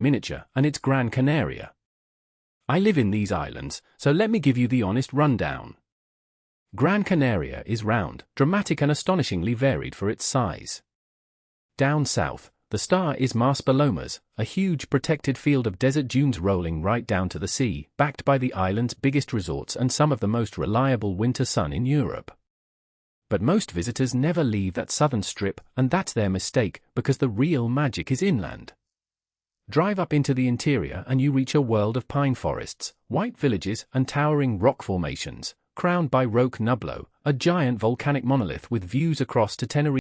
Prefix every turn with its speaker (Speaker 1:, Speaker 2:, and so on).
Speaker 1: miniature, and it's Gran Canaria. I live in these islands, so let me give you the honest rundown. Gran Canaria is round, dramatic and astonishingly varied for its size. Down south, the star is Mas Palomas, a huge protected field of desert dunes rolling right down to the sea, backed by the island's biggest resorts and some of the most reliable winter sun in Europe. But most visitors never leave that southern strip, and that's their mistake, because the real magic is inland. Drive up into the interior and you reach a world of pine forests, white villages and towering rock formations, crowned by Roque Nublo, a giant volcanic monolith with views across to Tenerife.